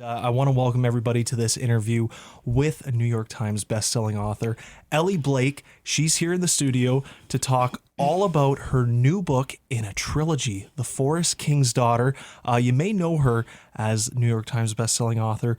I want to welcome everybody to this interview with a New York Times bestselling author, Elly Blake. She's here in the studio to talk all about her new book in a trilogy, The Forest King's Daughter. You may know her as New York Times bestselling author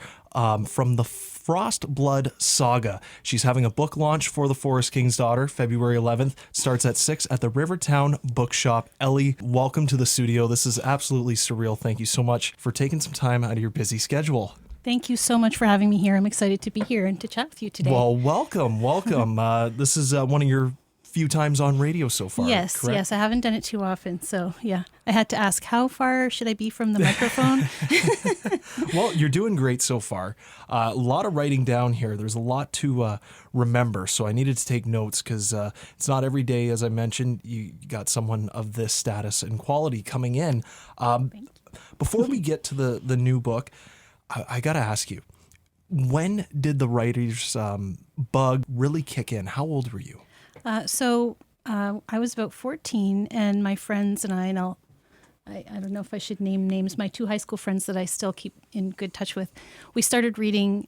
from the Frost Blood Saga. She's having a book launch for The Forest King's Daughter, February 11th. Starts at 6 at the Rivertown Bookshop. Elly, welcome to the studio. This is absolutely surreal. Thank you so much for taking some time out of your busy schedule. Thank you so much for having me here. I'm excited to be here and to chat with you today. Well, welcome. This is one of your few times on radio so far. Yes, correct? yes. I haven't done it too often. So, yeah, I had to ask, how far should I be from the microphone? Well, you're doing great so far. A lot of writing down here. There's a lot to remember. So I needed to take notes because it's not every day, as I mentioned, you got someone of this status and quality coming in. Before we get to the new book, I got to ask you, when did the writer's bug really kick in? How old were you? I was about 14, and my friends and I don't know if I should name names, my two high school friends that I still keep in good touch with, we started reading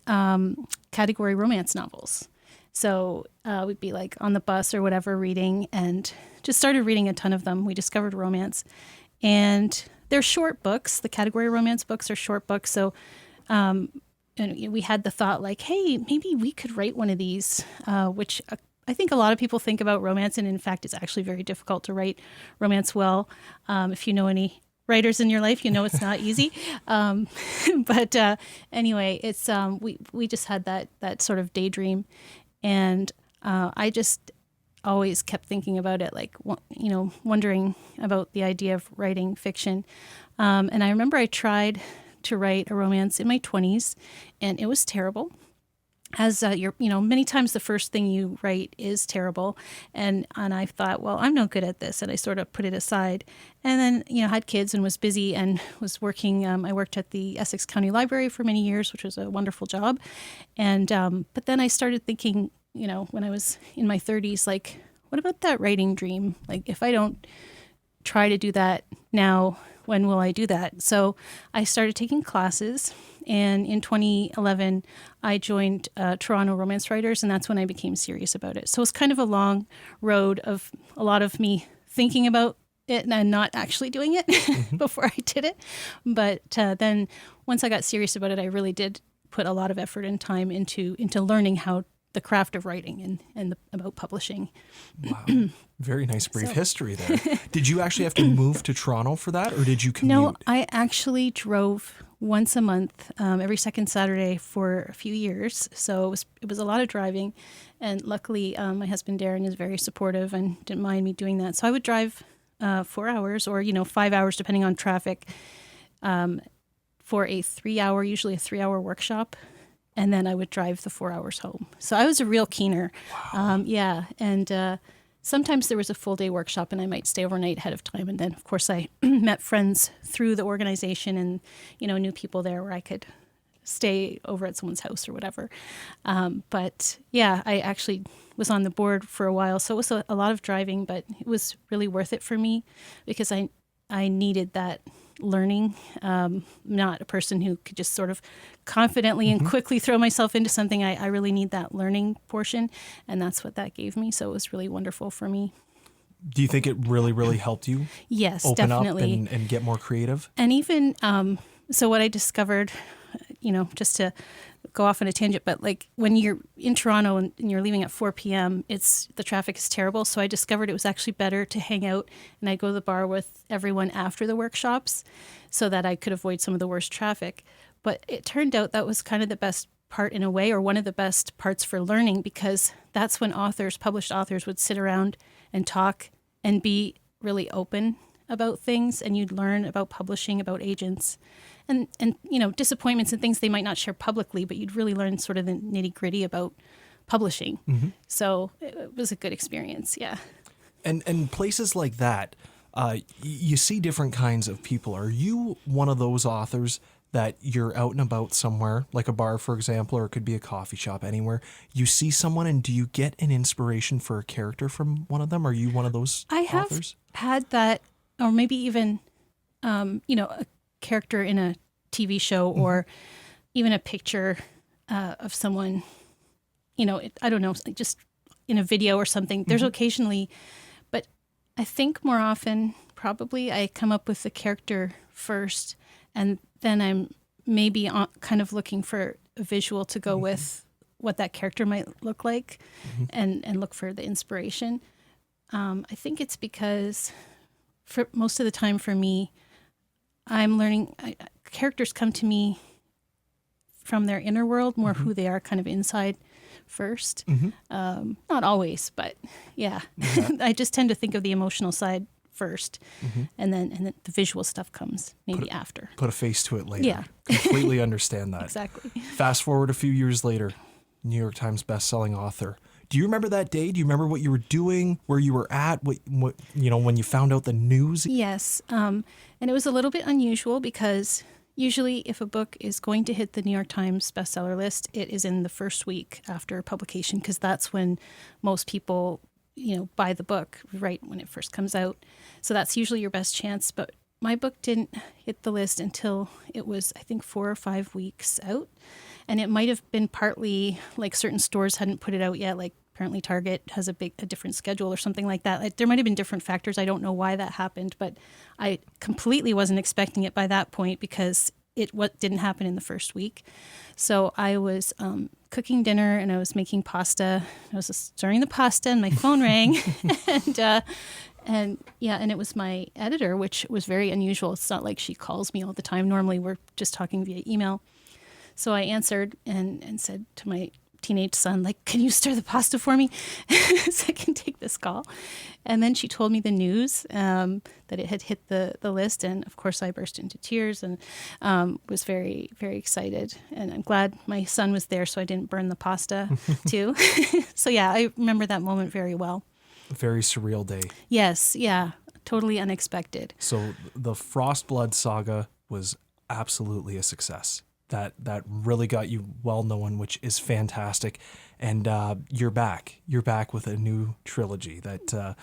category romance novels. So we'd be like on the bus or whatever reading, and just started reading a ton of them. We discovered romance, and they're short books. The category romance books are short books. So and we had the thought like, hey, maybe we could write one of these, which I think a lot of people think about romance, and in fact, it's actually very difficult to write romance well. If you know any writers in your life, you know it's not easy. But anyway, it's we just had that sort of daydream, and I just always kept thinking about it, like wondering about the idea of writing fiction. And I remember I tried to write a romance in my 20s, and it was terrible. As many times the first thing you write is terrible. And I thought, well, I'm no good at this. And I sort of put it aside. And then, had kids and was busy and was working. I worked at the Essex County Library for many years, which was a wonderful job. And but then I started thinking, when I was in my 30s, like, what about that writing dream? Like, if I don't try to do that now, when will I do that? So I started taking classes, and in 2011, I joined Toronto Romance Writers, and that's when I became serious about it. So it's kind of a long road of a lot of me thinking about it and not actually doing it before I did it. But then once I got serious about it, I really did put a lot of effort and time into learning how the craft of writing and about publishing. Wow. Very nice brief history there. Did you actually have to move to Toronto for that, or did you commute? No, I actually drove once a month, every second Saturday for a few years. So it was a lot of driving. And luckily, my husband Darren is very supportive and didn't mind me doing that. So I would drive 4 hours or 5 hours, depending on traffic, for usually a 3-hour workshop. And then I would drive the 4 hours home. So I was a real keener. Wow. And sometimes there was a full day workshop and I might stay overnight ahead of time. And then, of course, I met friends through the organization and, knew people there where I could stay over at someone's house or whatever. But yeah, I actually was on the board for a while. So it was a lot of driving, but it was really worth it for me because I needed that learning. Not a person who could just sort of confidently and quickly throw myself into something. I really need that learning portion, and that's what that gave me. So it was really wonderful for me. Do you think it really, really helped you? Yes, open definitely. up and get more creative? And even, so what I discovered, just to go off on a tangent, but like when you're in Toronto and you're leaving at 4 p.m., the traffic is terrible. So I discovered it was actually better to hang out and I'd go to the bar with everyone after the workshops so that I could avoid some of the worst traffic. But it turned out that was kind of the best part in a way, or one of the best parts for learning, because that's when published authors would sit around and talk and be really open about things, and you'd learn about publishing, about agents, and disappointments and things they might not share publicly, but you'd really learn sort of the nitty-gritty about publishing. Mm-hmm. So it was a good experience, yeah. And places like that, you see different kinds of people. Are you one of those authors that you're out and about somewhere, like a bar, for example, or it could be a coffee shop, anywhere, you see someone and do you get an inspiration for a character from one of them? Are you one of those authors? I have had that, or maybe even, a character in a TV show or even a picture of someone, I don't know, like just in a video or something. There's occasionally, but I think more often, probably I come up with the character first, and then I'm maybe kind of looking for a visual to go with what that character might look like, and look for the inspiration. I think it's because for most of the time for me, I'm learning, characters come to me from their inner world, more who they are kind of inside first. Not always, but yeah. I just tend to think of the emotional side first, and then the visual stuff comes maybe after. Put a face to it later. Yeah. Completely understand that. Exactly. Fast forward a few years later, New York Times bestselling author. Do you remember that day? Do you remember what you were doing, where you were at, what when you found out the news? Yes. And it was a little bit unusual because usually if a book is going to hit the New York Times bestseller list, it is in the first week after publication, because that's when most people, buy the book right when it first comes out. So that's usually your best chance. But my book didn't hit the list until it was, I think, 4 or 5 weeks out. And it might have been partly like certain stores hadn't put it out yet, like apparently Target has a different schedule or something like that. Like, there might have been different factors. I don't know why that happened, but I completely wasn't expecting it by that point because what didn't happen in the first week. So I was cooking dinner and I was making pasta. I was stirring the pasta and my phone rang, and it was my editor, which was very unusual. It's not like she calls me all the time. Normally we're just talking via email. So I answered and said to my teenage son, like, can you stir the pasta for me so I can take this call? And then she told me the news that it had hit the list. And of course I burst into tears and was very, very excited. And I'm glad my son was there so I didn't burn the pasta too. So yeah, I remember that moment very well. A very surreal day. Yes. Yeah. Totally unexpected. So the Frostblood saga was absolutely a success. That really got you well known, which is fantastic. And you're back. You're back with a new trilogy that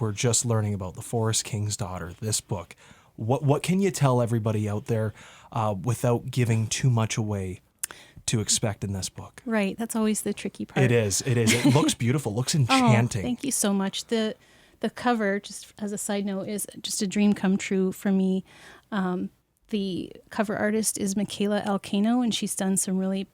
we're just learning about, The Forest King's Daughter, this book. What can you tell everybody out there without giving too much away to expect in this book? Right. That's always the tricky part. It is. It looks beautiful. It looks enchanting. Oh, thank you so much. The cover, just as a side note, is just a dream come true for me. The cover artist is Michaela Alcano, and she's done some really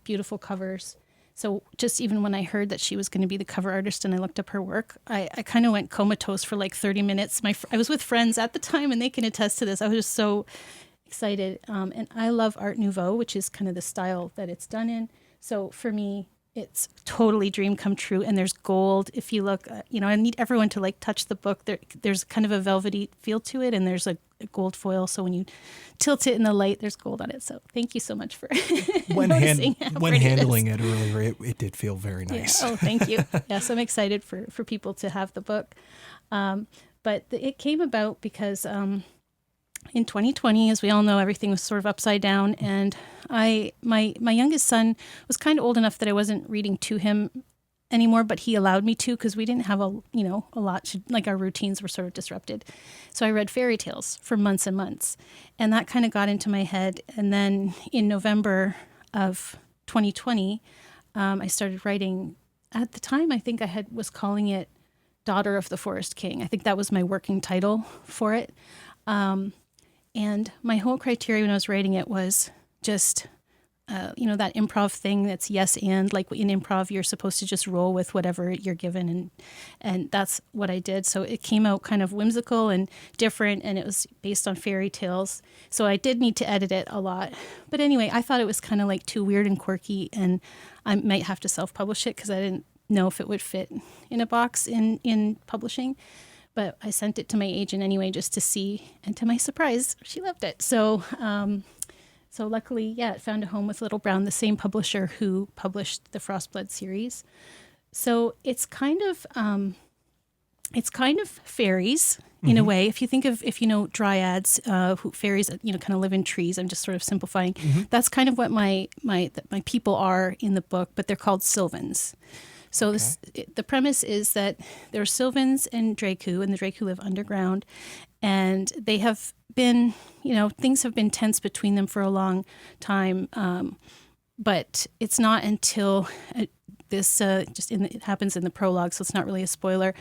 beautiful covers. So just even when I heard that she was going to be the cover artist and I looked up her work, I kind of went comatose for like 30 minutes. I was with friends at the time, and they can attest to this. I was just so excited. And I love Art Nouveau, which is kind of the style that it's done in. So for me, it's totally dream come true. And there's gold. If you look, I need everyone to like touch the book. There's kind of a velvety feel to it, and there's a gold foil. So when you tilt it in the light, there's gold on it. So thank you so much for when handling it earlier, it did feel very nice. Yeah. Oh, thank you. Yes, I'm excited for people to have the book. But it came about because in 2020, as we all know, everything was sort of upside down, and my youngest son was kind of old enough that I wasn't reading to him anymore, but he allowed me to because we didn't have a lot to, like, our routines were sort of disrupted. So I read fairy tales for months and months, and that kind of got into my head. And then in November of 2020, I started writing. At the time, I think I was calling it Daughter of the Forest King. I think that was my working title for it. And my whole criteria when I was writing it was just, that improv thing that's yes and, like in improv, you're supposed to just roll with whatever you're given. And that's what I did. So it came out kind of whimsical and different, and it was based on fairy tales. So I did need to edit it a lot. But anyway, I thought it was kind of like too weird and quirky, and I might have to self-publish it because I didn't know if it would fit in a box in publishing. But I sent it to my agent anyway, just to see. And to my surprise, she loved it. So luckily, it found a home with Little Brown, the same publisher who published the Frostblood series. So it's kind of fairies in a way. If you think of, dryads, fairies, kind of live in trees. I'm just sort of simplifying. That's kind of what my people are in the book, but they're called Sylvans. So the premise is that there are Sylvans and Dracu, and the Dracu live underground, and they have been, things have been tense between them for a long time. But it's not until it happens in the prologue, so it's not really a spoiler.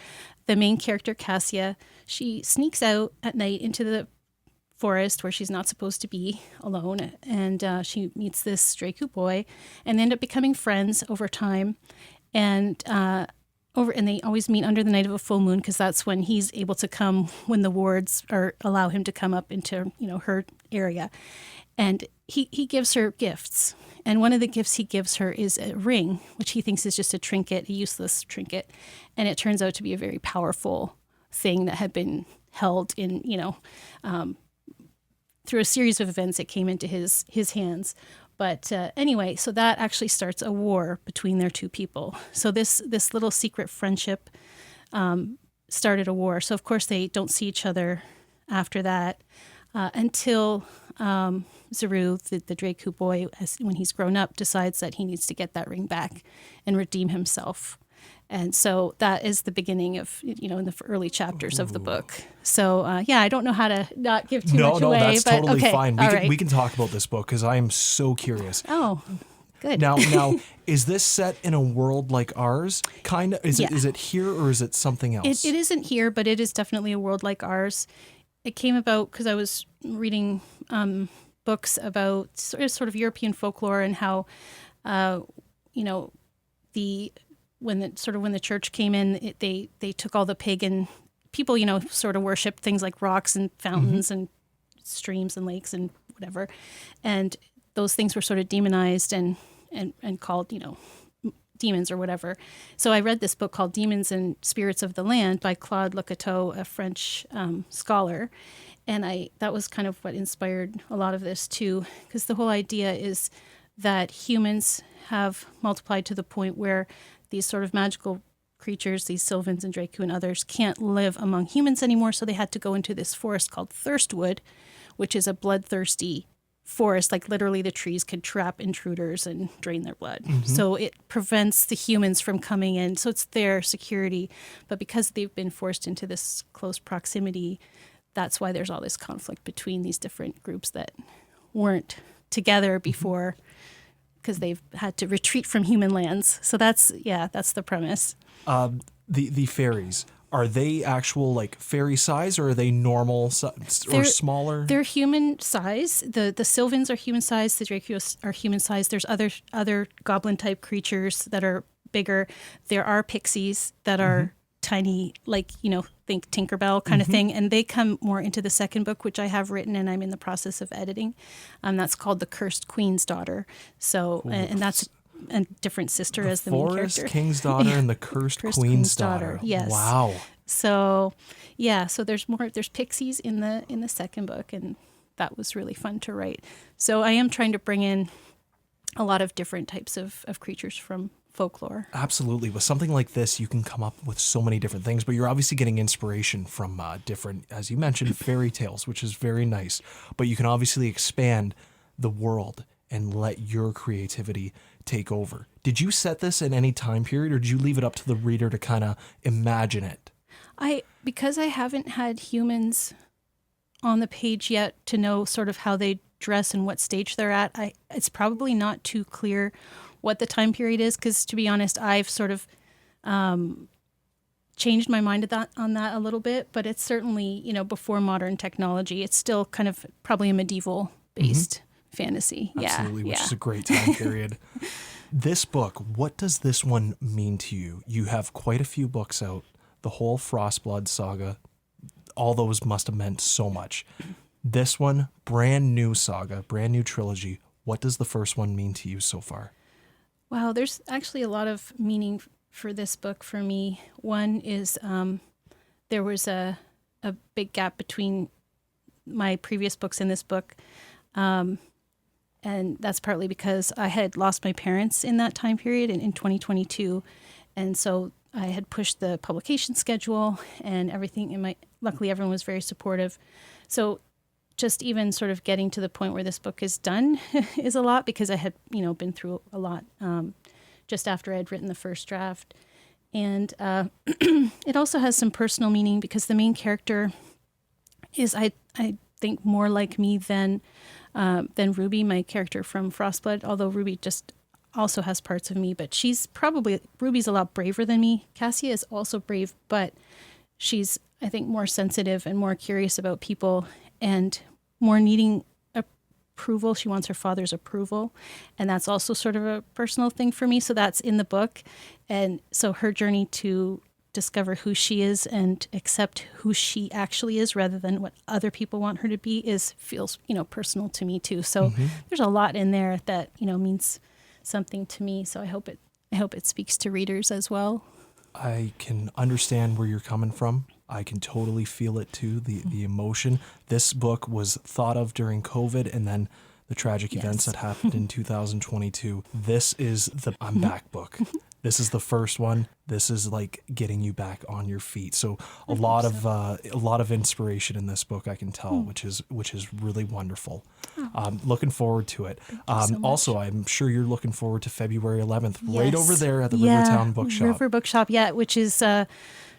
The main character, Cassia, she sneaks out at night into the forest where she's not supposed to be alone, and she meets this Dracu boy, and they end up becoming friends over time. And they always meet under the night of a full moon, because that's when he's able to come, when the wards allow him to come up into her area. And he gives her gifts. And one of the gifts he gives her is a ring, which he thinks is just a trinket, a useless trinket. And it turns out to be a very powerful thing that had been held in, through a series of events, it came into his hands. But anyway, so that actually starts a war between their two people. So this little secret friendship started a war. So of course they don't see each other after that until Zaru, the Dracu boy, when he's grown up, decides that he needs to get that ring back and redeem himself. And so that is the beginning of, in the early chapters of the book. So, I don't know how to not give too much away. No, that's but, totally okay, fine. right. We can talk about this book because I am so curious. Oh, good. Now, is this set in a world like ours? Kind of. Is it here or is it something else? It isn't here, but it is definitely a world like ours. It came about because I was reading books about sort of European folklore and how, when the church came in, they took all the pagan people, sort of worship things like rocks and fountains and streams and lakes and whatever, and those things were sort of demonized and called, demons or whatever. So I read this book called Demons and Spirits of the Land by Claude Lecateau, a French scholar. And that was kind of what inspired a lot of this too, because the whole idea is that humans have multiplied to the point where these sort of magical creatures, these Sylvans and Dracu and others, can't live among humans anymore. So they had to go into this forest called Thirstwood, which is a bloodthirsty forest. Like literally the trees can trap intruders and drain their blood. So it prevents the humans from coming in. So it's their security. But because they've been forced into this close proximity, that's why there's all this conflict between these different groups that weren't together before, because they've had to retreat from human lands. So that's the premise. The fairies, are they actual like fairy size, or are they normal or smaller? They're human size. The Sylvans are human size. The Dracu are human size. There's other goblin type creatures that are bigger. There are pixies that are tiny, like, think Tinkerbell kind of thing. And they come more into the second book, which I have written and I'm in the process of editing. That's called The Cursed Queen's Daughter. So, and that's a different sister as the main character. Forest King's Daughter and the Cursed Queen's Daughter. Yes. Wow. So, so there's pixies in the second book, and that was really fun to write. So I am trying to bring in a lot of different types of creatures from folklore. Absolutely. With something like this, you can come up with so many different things, but you're obviously getting inspiration from different, as you mentioned, fairy tales, which is very nice. But you can obviously expand the world and let your creativity take over. Did you set this in any time period, or did you leave it up to the reader to kind of imagine it? Because I haven't had humans on the page yet to know sort of how they dress and what stage they're at, it's probably not too clear what the time period is, because to be honest, I've sort of changed my mind on that a little bit, but it's certainly, before modern technology. It's still kind of probably a medieval based fantasy. Absolutely, which is a great time period. This book, what does this one mean to you? You have quite a few books out, the whole Frostblood saga, all those must have meant so much. This one, brand new saga, brand new trilogy. What does the first one mean to you so far? Wow, there's actually a lot of meaning for this book for me. One is there was a big gap between my previous books and this book. And that's partly because I had lost my parents in that time period in 2022. And so I had pushed the publication schedule and everything. Luckily, everyone was very supportive. So just even sort of getting to the point where this book is done is a lot, because I had, been through a lot just after I had written the first draft. And it also has some personal meaning because the main character is, I think, more like me than Ruby, my character from Frostblood, although Ruby just also has parts of me, but Ruby's a lot braver than me. Cassia is also brave, but she's, I think, more sensitive and more curious about people and more needing approval. She wants her father's approval. And that's also sort of a personal thing for me. So that's in the book. And so her journey to discover who she is and accept who she actually is rather than what other people want her to be feels, personal to me too. So there's a lot in there that, means something to me. So I hope it speaks to readers as well. I can understand where you're coming from. I can totally feel it too, the emotion. This book was thought of during COVID and then the tragic events that happened in 2022. This is the I'm back book. This is the first one. This is like getting you back on your feet. So a lot of inspiration in this book, I can tell, which is really wonderful. Looking forward to it. Also, I'm sure you're looking forward to February 11th, right over there at the Rivertown Bookshop. River Bookshop, which is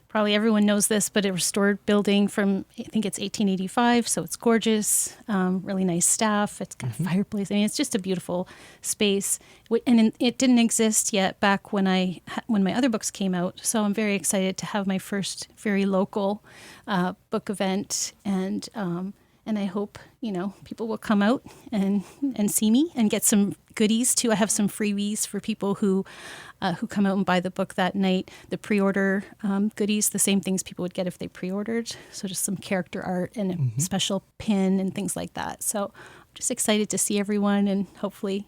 probably everyone knows this, but a restored building from, I think it's 1885, so it's gorgeous, really nice staff. It's got a fireplace. I mean, it's just a beautiful space. And it didn't exist yet back when my other books came out, so I'm very excited to have my first very local book event, and I hope, people will come out and see me and get some goodies too. I have some freebies for people who come out and buy the book that night. The pre-order goodies, the same things people would get if they pre-ordered. So just some character art and a special pin and things like that. So I'm just excited to see everyone and hopefully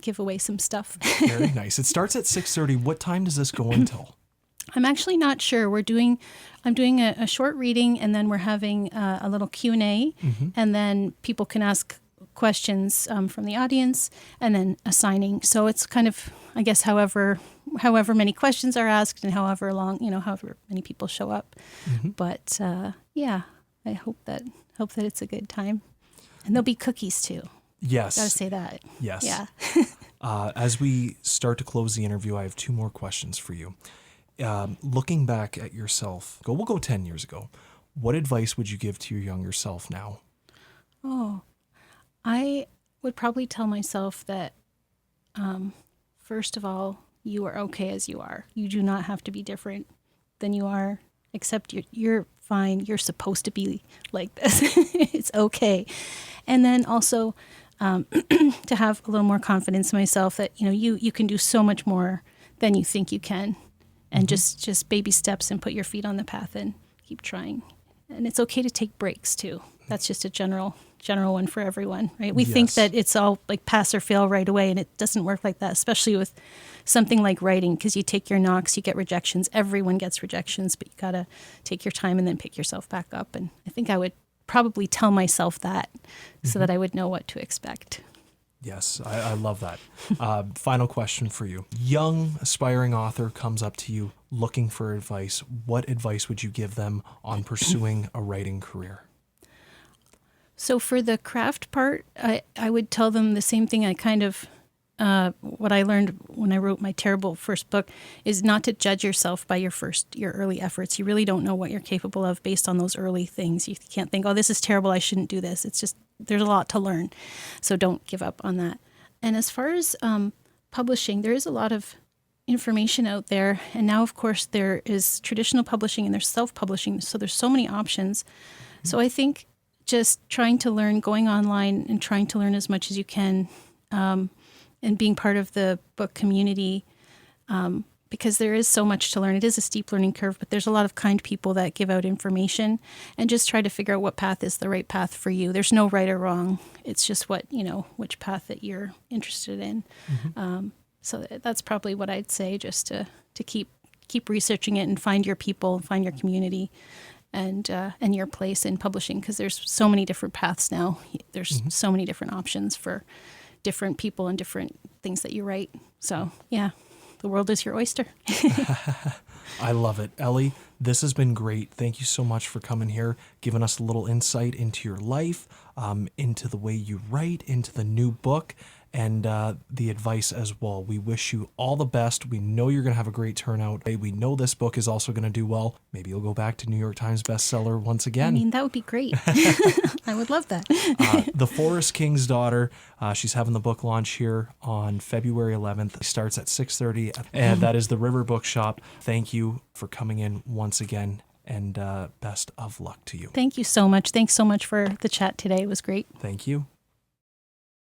give away some stuff. Very nice. It starts at 6:30. What time does this go until? I'm actually not sure. I'm doing a short reading, and then we're having a little Q&A, and then people can ask questions from the audience, and then a signing. So it's kind of, I guess, however many questions are asked, and however long, however many people show up. But I hope that it's a good time, and there'll be cookies too. Yes, gotta say that. Yes. Yeah. As we start to close the interview, I have two more questions for you. Looking back at yourself, we'll go 10 years ago. What advice would you give to your younger self now? Oh, I would probably tell myself that, first of all, you are okay as you are. You do not have to be different than you are, except you're fine. You're supposed to be like this. It's okay. And then also to have a little more confidence in myself that, you can do so much more than you think you can. And just baby steps and put your feet on the path and keep trying. And it's okay to take breaks too. That's just a general one for everyone, right? We think that it's all like pass or fail right away, and it doesn't work like that, especially with something like writing, because you take your knocks, you get rejections. Everyone gets rejections, but you got to take your time and then pick yourself back up. And I think I would probably tell myself that so that I would know what to expect. Yes, I love that. Final question for you. Young, aspiring author comes up to you looking for advice. What advice would you give them on pursuing a writing career? So for the craft part, I would tell them the same thing I kind of, what I learned when I wrote my terrible first book is not to judge yourself by your early efforts. You really don't know what you're capable of based on those early things. You can't think, oh, this is terrible, I shouldn't do this. It's just, there's a lot to learn. So don't give up on that. And as far as publishing, there is a lot of information out there. And now, of course, there is traditional publishing and there's self-publishing. So there's so many options. So I think just trying to learn, going online and trying to learn as much as you can, and being part of the book community, because there is so much to learn. It is a steep learning curve, but there's a lot of kind people that give out information, and just try to figure out what path is the right path for you. There's no right or wrong. It's just which path that you're interested in. So that's probably what I'd say, just to keep researching it and find your people, find your community, and your place in publishing, because there's so many different paths now. There's so many different options for different people and different things that you write. So yeah, the world is your oyster. I love it. Elly, this has been great. Thank you so much for coming here, giving us a little insight into your life, into the way you write, into the new book, and the advice as well. We wish you all the best. We know you're going to have a great turnout. We know this book is also going to do well. Maybe you'll go back to New York Times bestseller once again. I mean, that would be great. I would love that. The Forest King's Daughter. She's having the book launch here on February 11th. It starts at 6:30, and that is the River Bookshop. Thank you for coming in once again, and best of luck to you. Thank you so much. Thanks so much for the chat today. It was great. Thank you.